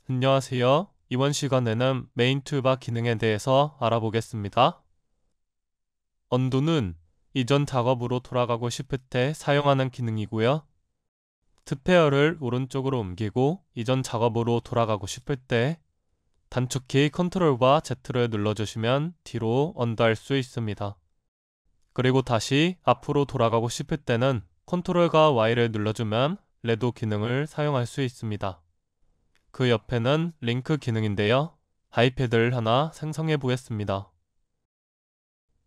안녕하세요. 이번 시간에는 메인 툴바 기능에 대해서 알아보겠습니다. 언도는 이전 작업으로 돌아가고 싶을 때 사용하는 기능이고요. 스페어를 오른쪽으로 옮기고 이전 작업으로 돌아가고 싶을 때 단축키 컨트롤과 Z를 눌러주시면 뒤로 언도할 수 있습니다. 그리고 다시 앞으로 돌아가고 싶을 때는 컨트롤과 Y를 눌러주면 레도 기능을 사용할 수 있습니다. 그 옆에는 링크 기능인데요. 바이패드를 하나 생성해 보겠습니다.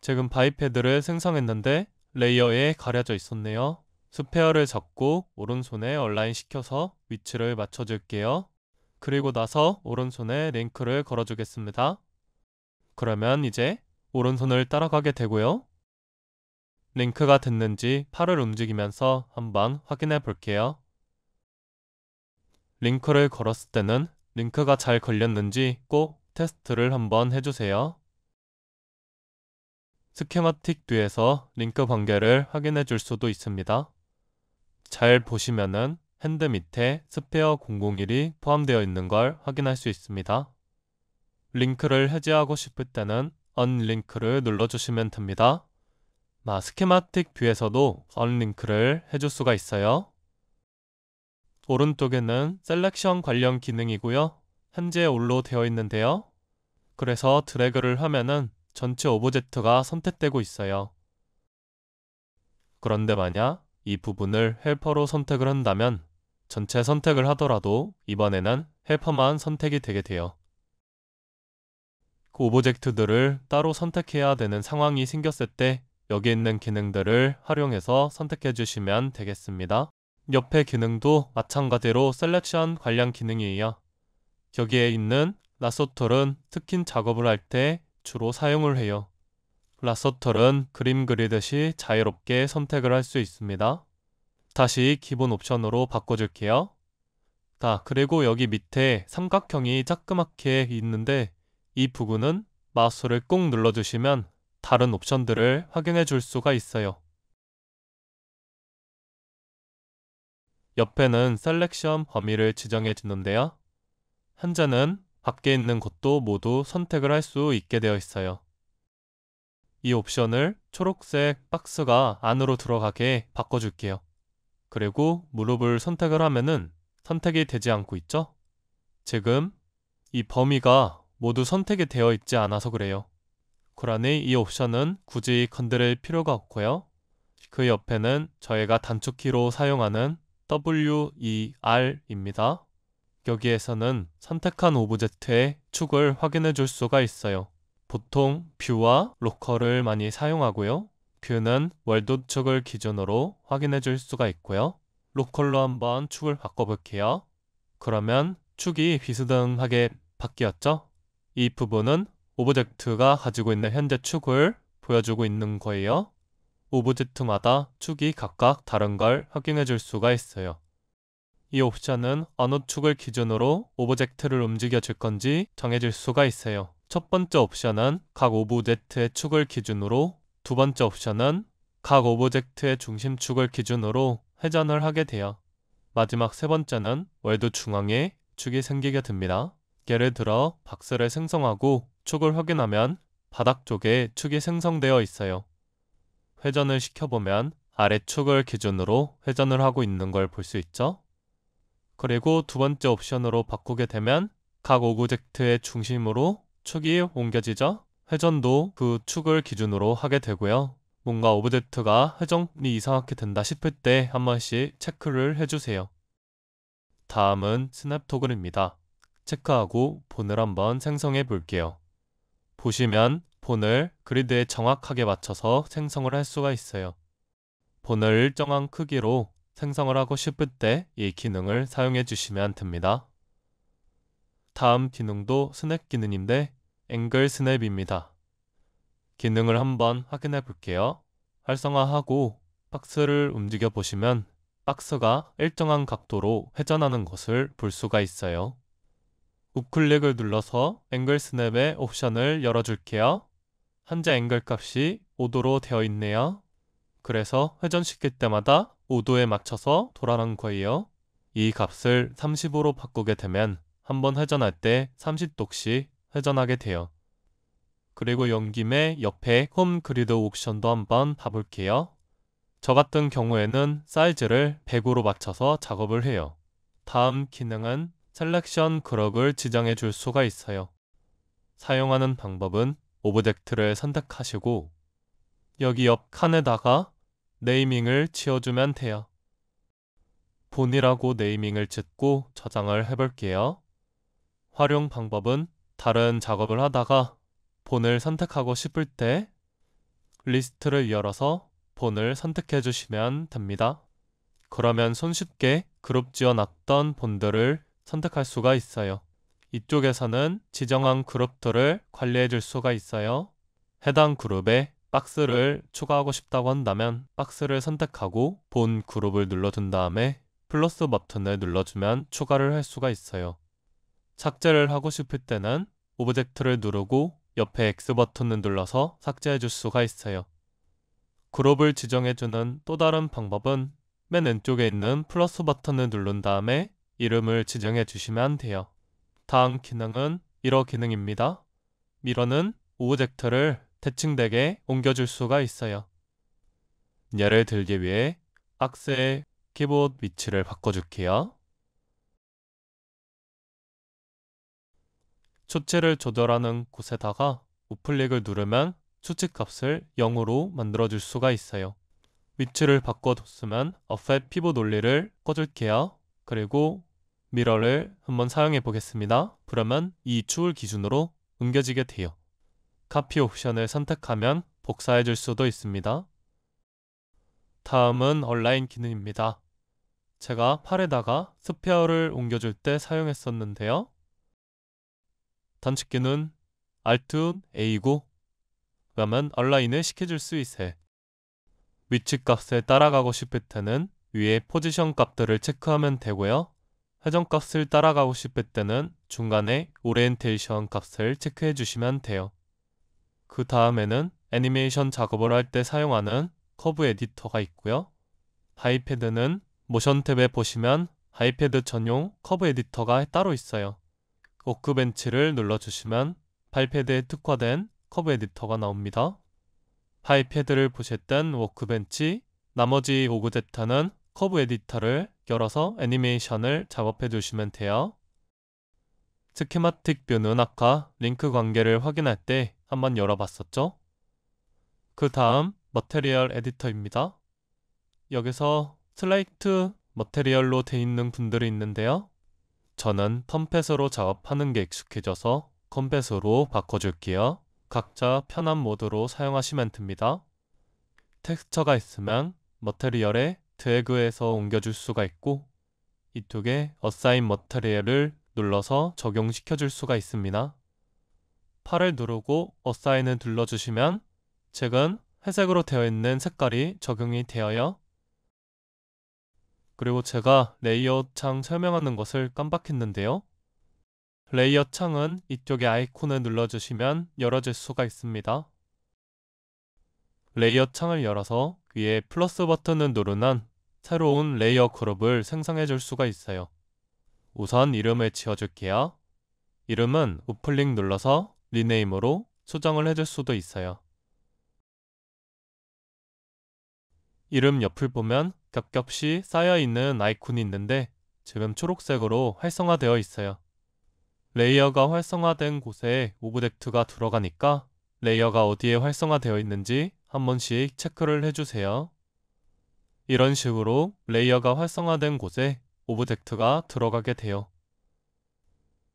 지금 바이패드를 생성했는데 레이어에 가려져 있었네요. 스페어를 잡고 오른손에 얼라인 시켜서 위치를 맞춰줄게요. 그리고 나서 오른손에 링크를 걸어주겠습니다. 그러면 이제 오른손을 따라가게 되고요. 링크가 됐는지 팔을 움직이면서 한번 확인해 볼게요. 링크를 걸었을 때는 링크가 잘 걸렸는지 꼭 테스트를 한번 해주세요. 스케마틱 뷰에서 링크 관계를 확인해 줄 수도 있습니다. 잘 보시면은 핸드 밑에 스페어 001이 포함되어 있는 걸 확인할 수 있습니다. 링크를 해제하고 싶을 때는 언링크를 눌러주시면 됩니다. 스케마틱 뷰에서도 언링크를 해줄 수가 있어요. 오른쪽에는 셀렉션 관련 기능이고요. 현재 올로 되어 있는데요. 그래서 드래그를 하면은 전체 오브젝트가 선택되고 있어요. 그런데 만약 이 부분을 헬퍼로 선택을 한다면 전체 선택을 하더라도 이번에는 헬퍼만 선택이 되게 돼요. 그 오브젝트들을 따로 선택해야 되는 상황이 생겼을 때 여기 있는 기능들을 활용해서 선택해 주시면 되겠습니다. 옆에 기능도 마찬가지로 셀렉션 관련 기능이에요. 여기에 있는 라소톨은 스킨 작업을 할 때 주로 사용을 해요. 라소톨은 그림 그리듯이 자유롭게 선택을 할 수 있습니다. 다시 기본 옵션으로 바꿔줄게요. 그리고 여기 밑에 삼각형이 자그맣게 있는데 이 부분은 마우스를 꾹 눌러주시면 다른 옵션들을 확인해 줄 수가 있어요. 옆에는 셀렉션 범위를 지정해 주는데요. 현재는 밖에 있는 것도 모두 선택을 할 수 있게 되어 있어요. 이 옵션을 초록색 박스가 안으로 들어가게 바꿔줄게요. 그리고 무릎을 선택을 하면은 선택이 되지 않고 있죠? 지금 이 범위가 모두 선택이 되어 있지 않아서 그래요. 그러니 이 옵션은 굳이 건드릴 필요가 없고요. 그 옆에는 저희가 단축키로 사용하는 WER입니다. 여기에서는 선택한 오브젝트의 축을 확인해 줄 수가 있어요. 보통 뷰와 로컬을 많이 사용하고요. 뷰는 월드 축을 기준으로 확인해 줄 수가 있고요. 로컬로 한번 축을 바꿔볼게요. 그러면 축이 비스듬하게 바뀌었죠? 이 부분은 오브젝트가 가지고 있는 현재 축을 보여주고 있는 거예요. 오브젝트마다 축이 각각 다른 걸 확인해 줄 수가 있어요. 이 옵션은 어느 축을 기준으로 오브젝트를 움직여 줄 건지 정해질 수가 있어요. 첫 번째 옵션은 각 오브젝트의 축을 기준으로, 두 번째 옵션은 각 오브젝트의 중심축을 기준으로 회전을 하게 돼요. 마지막 세 번째는 월드 중앙에 축이 생기게 됩니다. 예를 들어 박스를 생성하고 축을 확인하면 바닥 쪽에 축이 생성되어 있어요. 회전을 시켜보면 아래축을 기준으로 회전을 하고 있는 걸 볼 수 있죠. 그리고 두 번째 옵션으로 바꾸게 되면 각 오브젝트의 중심으로 축이 옮겨지죠. 회전도 그 축을 기준으로 하게 되고요. 뭔가 오브젝트가 회전이 이상하게 된다 싶을 때 한 번씩 체크를 해주세요. 다음은 스냅 토글입니다. 체크하고 본을 한번 생성해 볼게요. 보시면 본을 그리드에 정확하게 맞춰서 생성을 할 수가 있어요. 본을 일정한 크기로 생성을 하고 싶을 때 이 기능을 사용해 주시면 됩니다. 다음 기능도 스냅 기능인데 앵글 스냅입니다. 기능을 한번 확인해 볼게요. 활성화하고 박스를 움직여 보시면 박스가 일정한 각도로 회전하는 것을 볼 수가 있어요. 우클릭을 눌러서 앵글 스냅의 옵션을 열어줄게요. 현재 앵글 값이 5도로 되어 있네요. 그래서 회전시킬 때마다 5도에 맞춰서 돌아가는 거예요. 이 값을 35로 바꾸게 되면 한번 회전할 때 30도씩 회전하게 돼요. 그리고 연 김에 옆에 홈 그리드 옵션도 한번 봐볼게요. 저 같은 경우에는 사이즈를 100으로 맞춰서 작업을 해요. 다음 기능은 셀렉션 그룹을 지정해 줄 수가 있어요. 사용하는 방법은 오브젝트를 선택하시고 여기 옆 칸에다가 네이밍을 지어주면 돼요. 본이라고 네이밍을 짓고 저장을 해볼게요. 활용 방법은 다른 작업을 하다가 본을 선택하고 싶을 때 리스트를 열어서 본을 선택해 주시면 됩니다. 그러면 손쉽게 그룹 지어놨던 본들을 선택할 수가 있어요. 이쪽에서는 지정한 그룹들을 관리해 줄 수가 있어요. 해당 그룹에 박스를 추가하고 싶다고 한다면 박스를 선택하고 본 그룹을 눌러둔 다음에 플러스 버튼을 눌러주면 추가를 할 수가 있어요. 삭제를 하고 싶을 때는 오브젝트를 누르고 옆에 X 버튼을 눌러서 삭제해 줄 수가 있어요. 그룹을 지정해주는 또 다른 방법은 맨 왼쪽에 있는 플러스 버튼을 누른 다음에 이름을 지정해 주시면 돼요. 다음 기능은 미러 기능입니다. 미러는 오브젝트를 대칭되게 옮겨줄 수가 있어요. 예를 들기 위해 악스의 키보드 위치를 바꿔줄게요. 수치를 조절하는 곳에다가 우클릭을 누르면 수치값을 0으로 만들어줄 수가 있어요. 위치를 바꿔뒀으면 어팻 피봇 논리를 꺼줄게요. 그리고 미러를 한번 사용해 보겠습니다. 그러면 이 축을 기준으로 옮겨지게 돼요. 카피 옵션을 선택하면 복사해 줄 수도 있습니다. 다음은 얼라인 기능입니다. 제가 팔에다가 스페어를 옮겨줄 때 사용했었는데요. 단축키는 Alt A고 그러면 얼라인을 시켜줄 수 있어요. 위치 값을 따라가고 싶을 때는 위에 포지션 값들을 체크하면 되고요. 회전 값을 따라가고 싶을 때는 중간에 오리엔테이션 값을 체크해 주시면 돼요. 그 다음에는 애니메이션 작업을 할 때 사용하는 커브 에디터가 있고요. 아이패드는 모션 탭에 보시면 아이패드 전용 커브 에디터가 따로 있어요. 워크벤치를 눌러주시면 아이패드에 특화된 커브 에디터가 나옵니다. 아이패드를 보실 땐 워크벤치, 나머지 오브젝트는 커브 에디터를 열어서 애니메이션을 작업해 주시면 돼요. 스키마틱 뷰는 아까 링크 관계를 확인할 때 한번 열어봤었죠? 그 다음 머테리얼 에디터입니다. 여기서 슬레이트 머테리얼로 돼 있는 분들이 있는데요. 저는 컴패스로 작업하는 게 익숙해져서 컴패스로 바꿔줄게요. 각자 편한 모드로 사용하시면 됩니다. 텍스처가 있으면 머테리얼에 드래그해서 옮겨줄 수가 있고 이쪽에 어사인 머테리얼을 눌러서 적용시켜 줄 수가 있습니다. 팔을 누르고 어사인을 눌러주시면 책은 회색으로 되어 있는 색깔이 적용이 되어요. 그리고 제가 레이어 창 설명하는 것을 깜빡했는데요. 레이어 창은 이쪽에 아이콘을 눌러주시면 열어질 수가 있습니다. 레이어 창을 열어서 위에 플러스 버튼을 누르면 새로운 레이어 그룹을 생성해 줄 수가 있어요. 우선 이름을 지어줄게요. 이름은 우클릭 눌러서 리네임으로 수정을 해줄 수도 있어요. 이름 옆을 보면 겹겹이 쌓여있는 아이콘이 있는데 지금 초록색으로 활성화되어 있어요. 레이어가 활성화된 곳에 오브젝트가 들어가니까 레이어가 어디에 활성화되어 있는지 한 번씩 체크를 해주세요. 이런 식으로 레이어가 활성화된 곳에 오브젝트가 들어가게 돼요.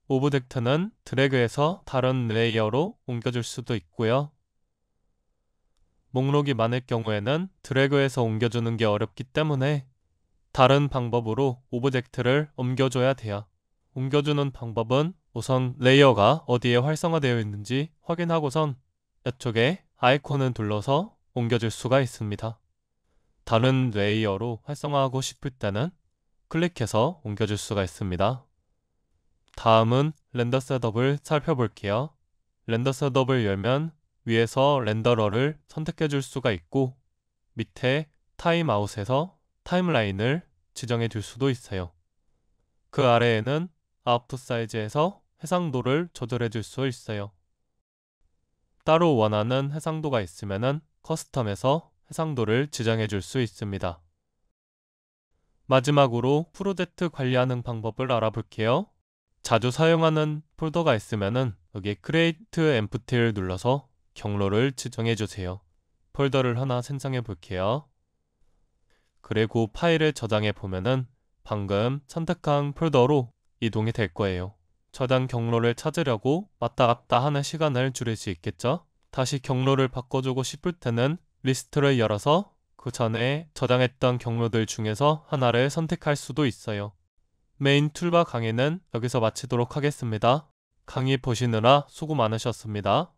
오브젝트는 드래그해서 다른 레이어로 옮겨줄 수도 있고요. 목록이 많을 경우에는 드래그해서 옮겨주는 게 어렵기 때문에 다른 방법으로 오브젝트를 옮겨줘야 돼요. 옮겨주는 방법은 우선 레이어가 어디에 활성화되어 있는지 확인하고선 이쪽에 아이콘을 눌러서 옮겨줄 수가 있습니다. 다른 레이어로 활성화하고 싶을 때는 클릭해서 옮겨줄 수가 있습니다. 다음은 렌더 셋업을 살펴볼게요. 렌더 셋업을 열면 위에서 렌더러를 선택해 줄 수가 있고 밑에 타임아웃에서 타임라인을 지정해 줄 수도 있어요. 그 아래에는 아웃풋 사이즈에서 해상도를 조절해 줄 수 있어요. 따로 원하는 해상도가 있으면 커스텀에서 해상도를 지정해 줄 수 있습니다. 마지막으로 프로젝트 관리하는 방법을 알아볼게요. 자주 사용하는 폴더가 있으면 여기 Create Empty를 눌러서 경로를 지정해 주세요. 폴더를 하나 생성해 볼게요. 그리고 파일을 저장해 보면은 방금 선택한 폴더로 이동이 될 거예요. 저장 경로를 찾으려고 왔다 갔다 하는 시간을 줄일 수 있겠죠? 다시 경로를 바꿔주고 싶을 때는 리스트를 열어서 그 전에 저장했던 경로들 중에서 하나를 선택할 수도 있어요. 메인 툴바 강의는 여기서 마치도록 하겠습니다. 강의 보시느라 수고 많으셨습니다.